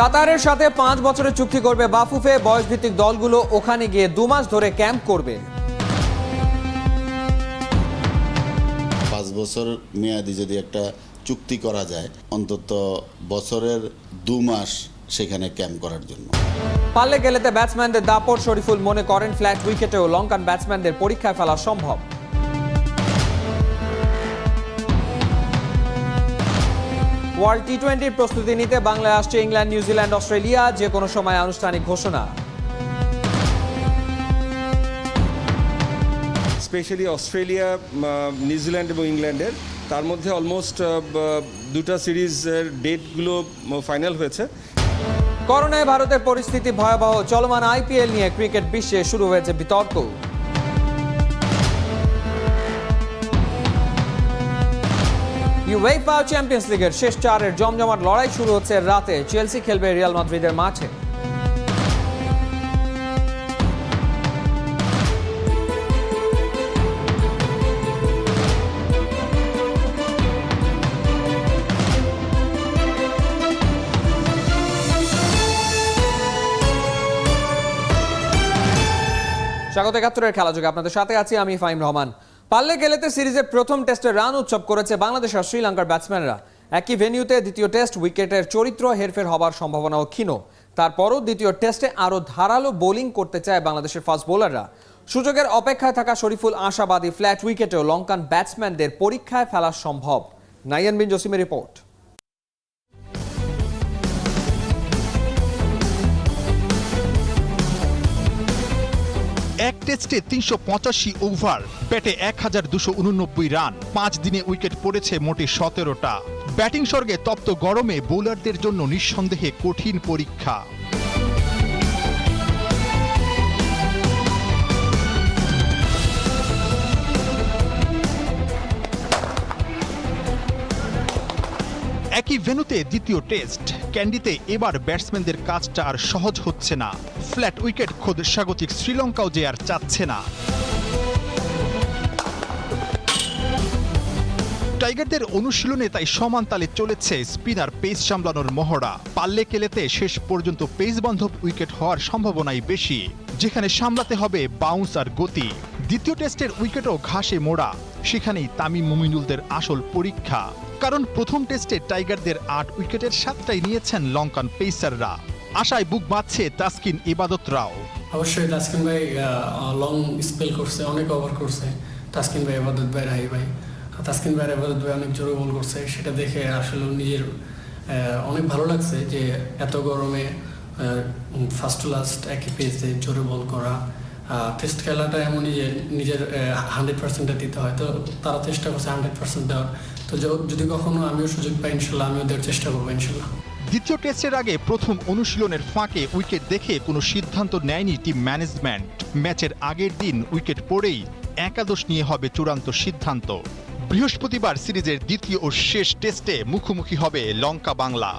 কাতারের সাথে 5 বছরের চুক্তি করবে বাফুফে। বয়সভিত্তিক দলগুলো ওখানে গিয়ে 2 মাস ধরে ক্যাম্প করবে। 5 বছর মেয়াদি যদি একটা চুক্তি করা যায়, অন্তত বছরের 2 মাস সেখানে ক্যাম্প করার জন্য। পারলে গেলেতে ব্যাটসম্যানদের দাপট। শরীফুল মনে করেন ফ্ল্যাট উইকেটেও লঙ্কান ব্যাটসম্যানদের পরীক্ষায় ফেলা সম্ভব। ওয়ার্ল্ড টি-20 প্রস্তুতি নিতে বাংলায় আসছে ইংল্যান্ড, নিউজিল্যান্ড, অস্ট্রেলিয়া। যে কোনো সময় আনুষ্ঠানিক ঘোষণা। স্পেশালি অস্ট্রেলিয়া, নিউজিল্যান্ড এবং ইংল্যান্ডের, তার মধ্যে অলমোস্ট 2টা সিরিজের ডেটগুলো ফাইনাল হয়েছে। করোনায় ভারতের পরিস্থিতি ভয়াবহ। চলমান আইপিএল নিয়ে ক্রিকেট বিশ্বে শুরু হয়েছে বিতর্ক। ইউএফা চ্যাম্পিয়ন্স লিগের শেষ 4-এর জমজমাট লড়াই শুরু হচ্ছে রাতে। চেলসি খেলবে রিয়াল মাদ্রিদের মাঠে। স্বাগত 71-এর খেলাযোগে আপনাদের সাথে আছি আমি ফাহিম রহমান। পারলে গেলেতে সিরিজের প্রথম টেস্টে রান উৎসব করেছে বাংলাদেশ আর শ্রীলঙ্কার ব্যাটসম্যানরা। একই ভেন্যুতে দ্বিতীয় টেস্ট, উইকেটের চরিত্র হেরফের হবার সম্ভাবনাও ক্ষীণ। তারপরও দ্বিতীয় টেস্টে আরও ধারালো বোলিং করতে চায় বাংলাদেশের ফাস্ট বোলাররা। সুযোগের অপেক্ষায় থাকা শরীফুল আশাবাদী ফ্ল্যাট উইকেটেও লঙ্কান ব্যাটসম্যানদের পরীক্ষায় ফেলা সম্ভব। নাইয়ান বিন জসিমের রিপোর্ট। এক টেস্টে 385 ওভার, ব্যাটে 1289 রান, 5 দিনে উইকেট পড়েছে মোটে 17টা। ব্যাটিং স্বর্গে তপ্ত গরমে বোলারদের জন্য নিঃসন্দেহে কঠিন পরীক্ষা। একই ভেন্যুতে দ্বিতীয় টেস্ট, ক্যান্ডিতে এবার ব্যাটসম্যানদের কাজটা আর সহজ হচ্ছে না। ফ্ল্যাট উইকেট খোদ স্বাগতিক শ্রীলঙ্কাও যে আর চাচ্ছে না। টাইগারদের অনুশীলনে তাই সমান তালে চলেছে স্পিনার পেস সামলানোর মহড়া। পারলে গেলেতে শেষ পর্যন্ত পেস বান্ধব উইকেট হওয়ার সম্ভাবনাই বেশি, যেখানে সামলাতে হবে বাউন্স আর গতি। দ্বিতীয় টেস্টের উইকেটও ঘাসে মোড়া, সেখানেই তামিম মুমিনুলদের আসল পরীক্ষা। কারণ প্রথম টেস্টে টাইগারদের 8 উইকেটের 7টাই নিয়েছেন লঙ্কান পেসাররা। আশায় বুক বাঁধছে তাসকিন ইবাদতরাও। অবশ্যই তাসকিন ভাই লং স্পেল করছে, অনেক ওভার করছে। তাসকিন ভাই, ইবাদত ভাই, রাহি ভাই, তাসকিন ভাই ইবাদত ভাই অনেক জোরে বল করছে। সেটা দেখে আসলে নিজের অনেক ভালো লাগছে যে এত গরমে ফার্স্ট টু লাস্ট একই পেজে জোরে বল করা। টেস্ট খেলাটা এমনই যে নিজের 100%টা দিতে হয়, তো তারা চেষ্টা করছে 100% দেওয়ার। তো যদি কখনো আমিও সুযোগ পাই ইনশাল্লাহ আমিও দেওয়ার চেষ্টা করবো ইনশাল্লাহ। দ্বিতীয় টেস্টের আগে প্রথম অনুশীলনের ফাঁকে উইকেট দেখে কোনো সিদ্ধান্ত নেয়নি টিম ম্যানেজমেন্ট। ম্যাচের আগের দিন উইকেট পড়েই একাদশ নিয়ে হবে চূড়ান্ত সিদ্ধান্ত। বৃহস্পতিবার সিরিজের দ্বিতীয় ও শেষ টেস্টে মুখোমুখি হবে লঙ্কা বাংলা।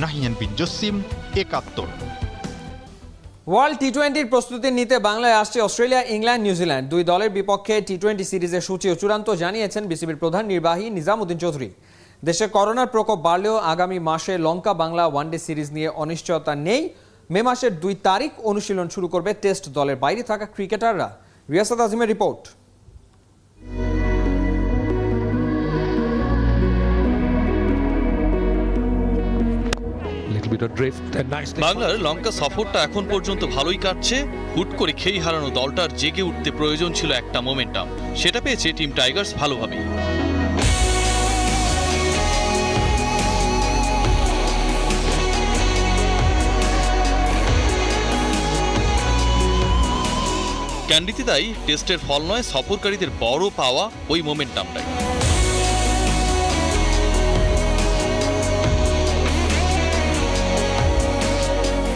নাহিয়ান বিন জসিম, 71। ওয়ার্ল্ড টি-20 প্রস্তুতি নিতে বাংলায় আসছে অস্ট্রেলিয়া, ইংল্যান্ড, নিউজিল্যান্ড। 2 দলের বিপক্ষে টি-20 সিরিজের সূচিও চূড়ান্ত জানিয়েছেন বিসিবির প্রধান নির্বাহী নিজামুদ্দিন চৌধুরী। দেশে করোনার প্রকোপ বাড়লেও আগামী মাসে লঙ্কা বাংলা ওয়ানডে সিরিজ নিয়ে অনিশ্চয়তা নেই। মে মাসের 2 তারিখ অনুশীলন শুরু করবে টেস্ট দলের বাইরে থাকা ক্রিকেটাররা। রিয়াসাত আজিমের রিপোর্ট। বাংলার লঙ্কা সফরটা এখন পর্যন্ত ভালোই কাটছে। হুট করে খেই হারানো দলটার জেগে উঠতে প্রয়োজন ছিল একটা মোমেন্টাম, সেটা পেয়েছে টিম টাইগার্স ভালোভাবেই। ক্যান্ডিতে তাই টেস্টের ফল নয়, সফরকারীদের বড় পাওয়া ওই মোমেন্টামটাই।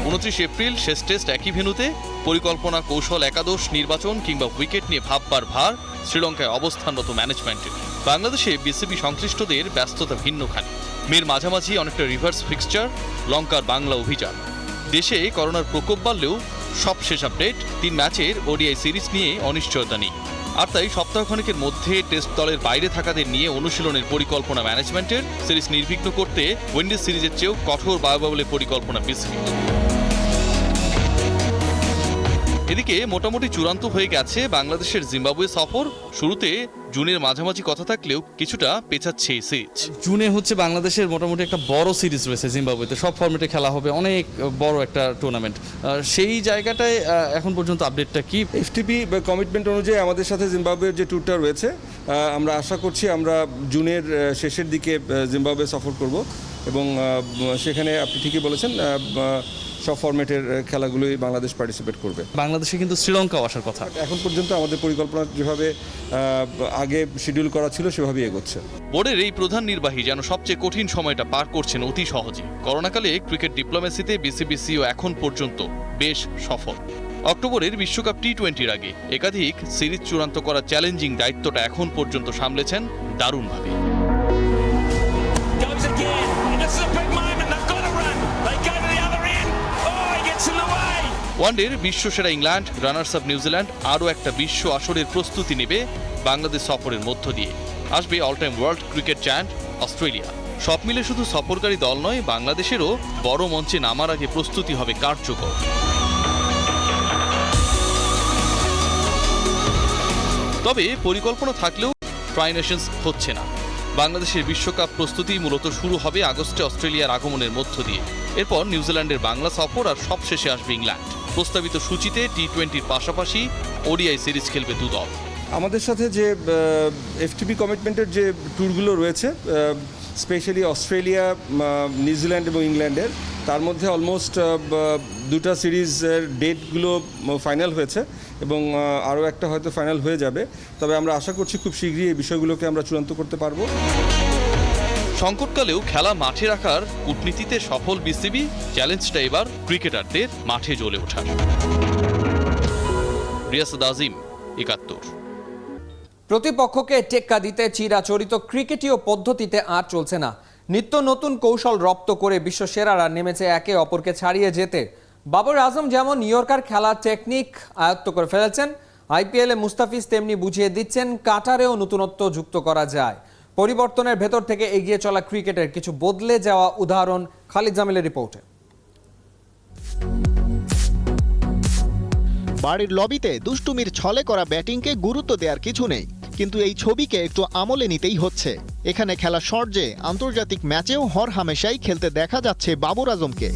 29 এপ্রিল শেষ টেস্ট একই ভেন্যুতে। পরিকল্পনা, কৌশল, একাদশ নির্বাচন কিংবা উইকেট নিয়ে ভাববার ভার শ্রীলঙ্কায় অবস্থানরত ম্যানেজমেন্টের। বাংলাদেশে বিসিবি সংশ্লিষ্টদের ব্যস্ততা ভিন্নখানি। মের মাঝামাঝি অনেকটা রিভার্স ফিক্সচার লঙ্কার বাংলা অভিযান। দেশে করোনার প্রকোপ বাড়লেও সবশেষ আপডেট 3 ম্যাচের ওডিআই সিরিজ নিয়ে অনিশ্চয়তা নেই। আর তাই সপ্তাহখানেকের মধ্যে টেস্ট দলের বাইরে থাকাদের নিয়ে অনুশীলনের পরিকল্পনা ম্যানেজমেন্টের, সিরিজ নির্বিঘ্ন করতে উইন্ডিজ সিরিজের চেয়েও কঠোর বায়ুবলে পরিকল্পনা বিসিবির। এদিকে মোটামুটি চূড়ান্ত হয়ে গেছে বাংলাদেশের জিম্বাবুয়ে সফর। শুরুতে জুনের মাঝামাঝি কথা থাকলেও কিছুটা পেছাচ্ছে এই সিরিজ। জুনে হচ্ছে বাংলাদেশের মোটামুটি একটা বড় সিরিজ রয়েছে জিম্বাবুয়েতে, সব ফরম্যাটে খেলা হবে, অনেক বড় একটা টুর্নামেন্ট। সেই জায়গাটায় এখন পর্যন্ত আপডেটটা কি? এফটিপি কমিটমেন্ট অনুযায়ী আমাদের সাথে জিম্বাবুয়ের যে ট্যুরটা রয়েছে, আমরা আশা করছি আমরা জুনের শেষের দিকে জিম্বাবুয়ে সফর করব এবং সেখানে আপনি ঠিকই বলেছেন সব ফরম্যাটের খেলাগুলোই বাংলাদেশ পার্টিসিপেট করবে। বাংলাদেশে কিন্তু শ্রীলঙ্কাও আসার কথা। এখন পর্যন্ত আমাদের পরিকল্পনা যেভাবে আগে শিডিউল করা ছিল সেভাবেই এগোচ্ছে। বোর্ডের এই প্রধান নির্বাহী যেন সবচেয়ে কঠিন সময়টা পার করছেন অতি সহজে। করোনাকালে ক্রিকেট ডিপ্লোমেসিতে বিসিবিসিও এখন পর্যন্ত বেশ সফল। অক্টোবরের বিশ্বকাপ টি-20-র আগে একাধিক সিরিজ চূড়ান্ত করার চ্যালেঞ্জিং দায়িত্বটা এখন পর্যন্ত সামলেছেন দারুণভাবে। ওয়ানডের বিশ্বসেরা ইংল্যান্ড, রানার্স আপ নিউজিল্যান্ড আরও একটা বিশ্ব আসরের প্রস্তুতি নেবে বাংলাদেশ সফরের মধ্য দিয়ে। আসবে all time world cricket giant Australia. সব মিলে শুধু সফরকারী দল নয়, বাংলাদেশেরও বড় মঞ্চে নামার আগে প্রস্তুতি হবে কার্যকর। তবে পরিকল্পনা থাকলেও ট্রাই নেশনস হচ্ছে না। বাংলাদেশের বিশ্বকাপ প্রস্তুতি মূলত শুরু হবে আগস্টে অস্ট্রেলিয়ার আগমনের মধ্য দিয়ে। এরপর নিউজিল্যান্ডের বাংলা সফর আর সবশেষে আসবে ইংল্যান্ড। প্রস্তাবিত সূচিতে টি-20-র পাশাপাশি ওডিআই সিরিজ খেলবে দুদল। আমাদের সাথে যে এফটিপি কমিটমেন্টের যে ট্যুরগুলো রয়েছে, স্পেশালি অস্ট্রেলিয়া, নিউজিল্যান্ড এবং ইংল্যান্ডের, তার মধ্যে অলমোস্ট দুটা সিরিজের ডেটগুলো ফাইনাল হয়েছে এবং আরও একটা হয়তো ফাইনাল হয়ে যাবে। তবে আমরা আশা করছি খুব শীঘ্রই এই বিষয়গুলোকে আমরা চূড়ান্ত করতে পারবো। সংকটকালেও খেলা মাঠে রাখার কূটনীতিতে সফল বিসিবি। চ্যালেঞ্জটা এবার ক্রিকেটারদের মাঠে জ্বলে ওঠার। রিয়াসাদ আজিম, ৭১। প্রতিপক্ষকে টেক্কা দিতে চিরাচরিত ক্রিকেটীয় পদ্ধতিতে আর চলছে না। নিত্য নতুন কৌশল রপ্ত করে বিশ্ব সেরারা নেমেছে একে অপরকে ছাড়িয়ে যেতে। বাবর আজম যেমন নিউইয়র্কার খেলার টেকনিক আয়ত্ত করে ফেলেছেন, আইপিএলে মুস্তাফিজ তেমনি বুঝিয়ে দিচ্ছেন কাটারেও নতুনত্ব যুক্ত করা যায়। পরিবর্তনের ভেতর থেকে এগিয়ে চলা ক্রিকেটের কিছু বদলে যাওয়া উদাহরণ খালিদ জামিলের রিপোর্টে। বাড়ির লবিতে দুষ্টুমির ছলে করা ব্যাটিংকে গুরুত্ব দেওয়ার কিছু নেই, কিন্তু এই ছবিকে একটু আমলে নিতেই হচ্ছে। এখানে খেলা শর্টে আন্তর্জাতিক ম্যাচেও হর হামেশাই খেলতে দেখা যাচ্ছে বাবর আজমকে।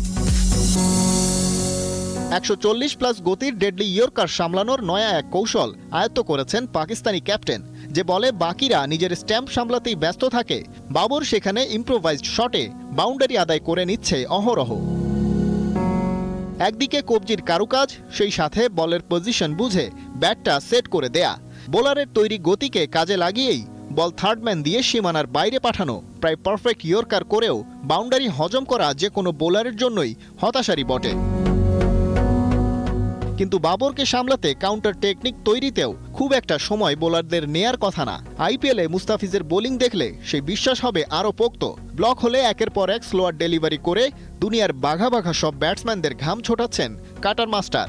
140+ গতির ডেডলি ইয়র্কার সামলানোর নয়া এক কৌশল আয়ত্ত করেছেন পাকিস্তানি ক্যাপ্টেন। যে বলে বাকিরা নিজের স্ট্যাম্প সামলাতেই ব্যস্ত থাকে, বাবর সেখানে ইম্প্রোভাইজড শটে বাউন্ডারি আদায় করে নিচ্ছে অহরহ। একদিকে কবজির কারুকাজ, সেই সাথে বলের পজিশন বুঝে ব্যাটটা সেট করে দেয়া। বোলারের তৈরি গতিকে কাজে লাগিয়েই বল থার্ডম্যান দিয়ে সীমানার বাইরে পাঠানো। প্রায় পারফেক্ট ইয়র্কার করেও বাউন্ডারি হজম করা যে কোনো বোলারের জন্যই হতাশারই বটে। কিন্তু বাবরকে সামলাতে কাউন্টার টেকনিক তৈরিতেও খুব একটা সময় বোলারদের নেয়ার কথা না। আইপিএলে মুস্তাফিজের বোলিং দেখলে সেই বিশ্বাস হবে আরও পোক্ত। ব্লক হলে একের পর এক স্লোয়ার ডেলিভারি করে দুনিয়ার বাঘা বাঘা সব ব্যাটসম্যানদের ঘাম ছোটাচ্ছেন কাটার মাস্টার।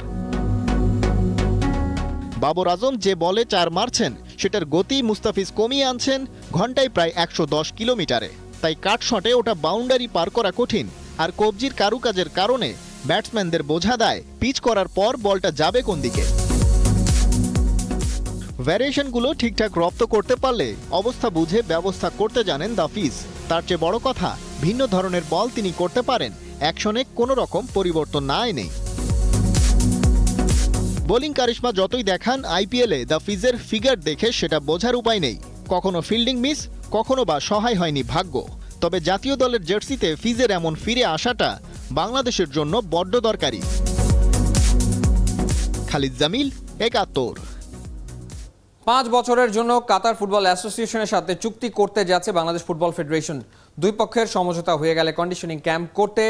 বাবর আজম যে বলে 4 মারছেন, সেটার গতি মুস্তাফিজ কমিয়ে আনছেন ঘন্টায় প্রায় 110 কিলোমিটারে। তাই কাট শটে ওটা বাউন্ডারি পার করা কঠিন। আর কবজির কারুকাজের কারণে ব্যাটসম্যানদের বোঝা দেয় পিচ করার পর বলটা যাবে কোন দিকে। ভ্যারিয়েশনগুলো ঠিকঠাক রপ্ত করতে পারলে অবস্থা বুঝে ব্যবস্থা করতে জানেন দাফিজ। তার চেয়ে বড় কথা, ভিন্ন ধরনের বল তিনি করতে পারেন, অ্যাকশনে কোনো রকম পরিবর্তন না এনে। বোলিং কারিশমা যতই দেখান, আইপিএলে দাফিজের ফিগার দেখে সেটা বোঝার উপায় নেই। কখনো ফিল্ডিং মিস, কখনো বা সহায় হয়নি ভাগ্য। তবে জাতীয় দলের জার্সিতে ফিজের এমন ফিরে আসাটা বাংলাদেশের জন্য বড্ড দরকারি। খালিদ জামিল, ৭১। 5 বছরের জন্য কাতার ফুটবল অ্যাসোসিয়েশনের সাথে চুক্তি করতে যাচ্ছে বাংলাদেশ ফুটবল ফেডারেশন। দুই পক্ষের সমঝোতা হয়ে গেলে কন্ডিশনিং ক্যাম্প করতে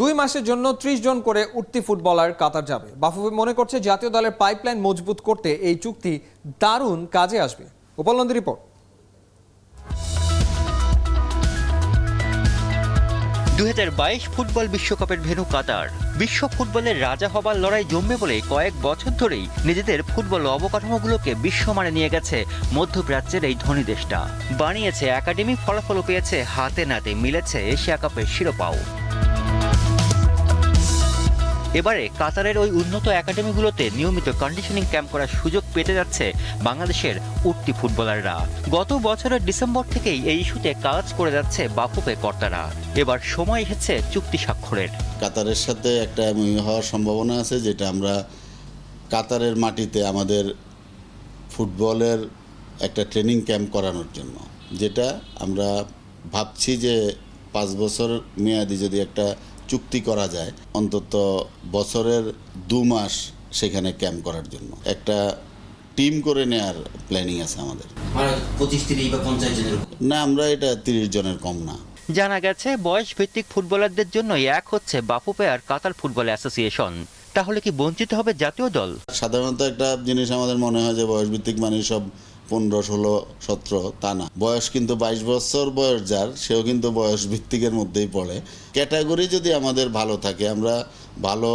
2 মাসের জন্য 30 জন করে উঠতি ফুটবলার কাতার যাবে। বাফুফে মনে করছে জাতীয় দলের পাইপলাইন মজবুত করতে এই চুক্তি দারুণ কাজে আসবে। উপলব্ধি রিপোর্ট। 2022 ফুটবল বিশ্বকাপের ভেন্যু কাতার। বিশ্ব ফুটবলের রাজা হবার লড়াই জমবে বলে কয়েক বছর ধরেই নিজেদের ফুটবল অবকাঠামোগুলোকে বিশ্বমানে নিয়ে গেছে মধ্যপ্রাচ্যের এই ধনী দেশটা। বানিয়েছে একাডেমি, ফলাফলও পেয়েছে হাতে নাতে, মিলেছে এশিয়া কাপের শিরোপাও। এবারে কাতারের ওই উন্নত একাডেমিগুলোতে নিয়মিত কন্ডিশনিং ক্যাম্প করার সুযোগ পেতে যাচ্ছে বাংলাদেশের উঠতি ফুটবলাররা। গত বছরের ডিসেম্বর থেকেই এই ইস্যুতে কাজ করে যাচ্ছে বাফুফে কর্তারা। এবার সময় এসেছে চুক্তি স্বাক্ষরের। কাতারের সাথে একটা এমওইউ হওয়ার সম্ভাবনা আছে, যেটা আমরা কাতারের মাটিতে আমাদের ফুটবলের একটা ট্রেনিং ক্যাম্প করানোর জন্য, যেটা আমরা ভাবছি যে 5 বছর মেয়াদি যদি একটা চুক্তি করা যায়, অন্তত বছরের 2 মাস সেখানে ক্যাম্প করার জন্য একটা টিম করে নেওয়ার প্ল্যানিং আছে আমাদের। 25-30 বা 50 জনের না, আমরা এটা 30 জনের কম না। জানা গেছে বয়স ভিত্তিক ফুটবলারদের জন্য এক হচ্ছে বাফুফে আর কাতার ফুটবল অ্যাসোসিয়েশন। তাহলে কি বঞ্চিত হবে জাতীয় দল? সাধারণত একটা জিনিস আমাদের মনে হয় যে বয়স ভিত্তিক মানে সব 15, 16, 17, তা না। বয়স কিন্তু 22 বছর বয়স যার, সেও কিন্তু বয়স ভিত্তিকের মধ্যেই পড়ে। ক্যাটাগরি যদি আমাদের ভালো থাকে, আমরা ভালো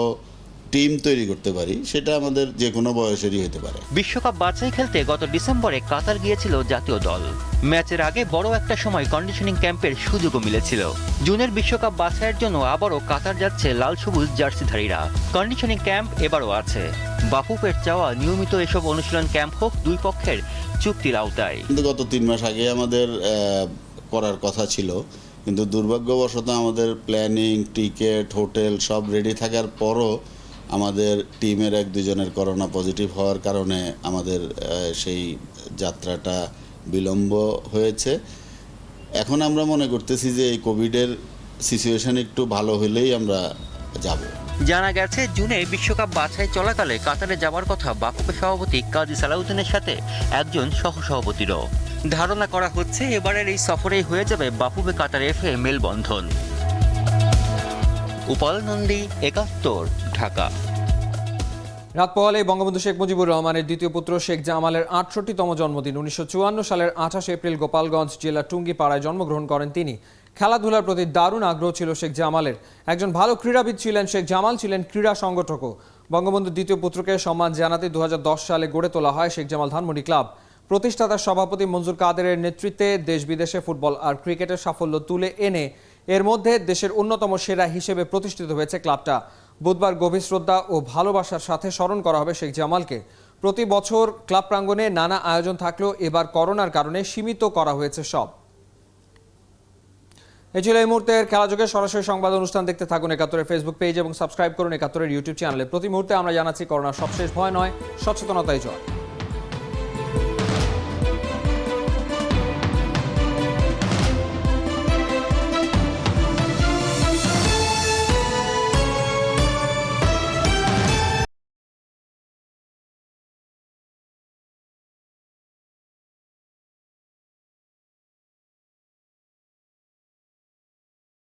টিম তৈরি করতে পারি, সেটা আমাদের যে কোনো বয়সেরই হতে পারে। বিশ্বকাপ বাছাই খেলতে গত ডিসেম্বরে কাতার গিয়েছিল জাতীয় দল। ম্যাচের আগে বড় একটা সময় কন্ডিশনিং ক্যাম্পের সুযোগও মিলেছিল। জুনের বিশ্বকাপ বাছাইয়ের জন্য আবারও কাতার যাচ্ছে লাল সবুজ জার্সিধারীরা। কন্ডিশনিং ক্যাম্প এবারও আছে। বাফুফের চাওয়া নিয়মিত এসব অনুশীলন ক্যাম্প হোক দুই পক্ষের চুক্তির আওতায়। কিন্তু গত 3 মাস আগে আমাদের করার কথা ছিল, কিন্তু দুর্ভাগ্যবশত আমাদের প্ল্যানিং, টিকিট, হোটেল সব রেডি থাকার পরও আমাদের টিমের 1-2 জনের করোনা পজিটিভ হওয়ার কারণে আমাদের সেই যাত্রাটা বিলম্ব হয়েছে। এখন আমরা মনে করতেছি যে এই কোভিডের সিচুয়েশন একটু ভালো হলেই আমরা যাব। জানা গেছে জুনে বিশ্বকাপ বাছাই চলাকালে কাতারে যাওয়ার কথা বাফুফে সভাপতি কাজী সালাউদ্দিনের সাথে একজন সহসভাপতিরও। ধারণা করা হচ্ছে এবারের এই সফরেই হয়ে যাবে বাফুফে কাতার এফএ মেলবন্ধন। উপাল নন্দী, 71, ঢাকা। রাত পোহালে বঙ্গবন্ধু শেখ মুজিবুর রহমানের দ্বিতীয় পুত্র শেখ জামালের 68তম জন্মদিন। 1954 সালের 28 এপ্রিল গোপালগঞ্জ জেলার টুঙ্গিপাড়ায় জন্মগ্রহণ করেন তিনি। খেলাধুলার প্রতি দারুণ আগ্রহ ছিল শেখ জামালের। একজন ভালো ক্রীড়াবিদ ছিলেন শেখ জামাল, ছিলেন ক্রীড়া সংগঠকও। বঙ্গবন্ধুর দ্বিতীয় পুত্রকে সম্মান জানাতে 2010 সালে গড়ে তোলা হয় শেখ জামাল ধানমন্ডি ক্লাব। প্রতিষ্ঠাতার সভাপতি মঞ্জুর কাদেরের নেতৃত্বে দেশ বিদেশে ফুটবল আর ক্রিকেটের সাফল্য তুলে এনে এর মধ্যে দেশের অন্যতম সেরা হিসেবে প্রতিষ্ঠিত হয়েছে ক্লাবটা। বুধবার গভীর শ্রদ্ধা ও ভালোবাসার সাথে স্মরণ করা হবে শেখ জামালকে। প্রতি বছর ক্লাব প্রাঙ্গণে নানা আয়োজন থাকলেও এবার করোনার কারণে সীমিত করা হয়েছে সব। এই ছিল এই মুহূর্তের খেলাযোগে। সরাসরি সংবাদ অনুষ্ঠান দেখতে থাকুন 71-এর ফেসবুক পেজ এবং সাবস্ক্রাইব করুন 71-এর ইউটিউব চ্যানেলে। প্রতি মুহূর্তে আমরা জানাচ্ছি করোনার সবশেষ ভয় নয়, সচেতনতাই জয়।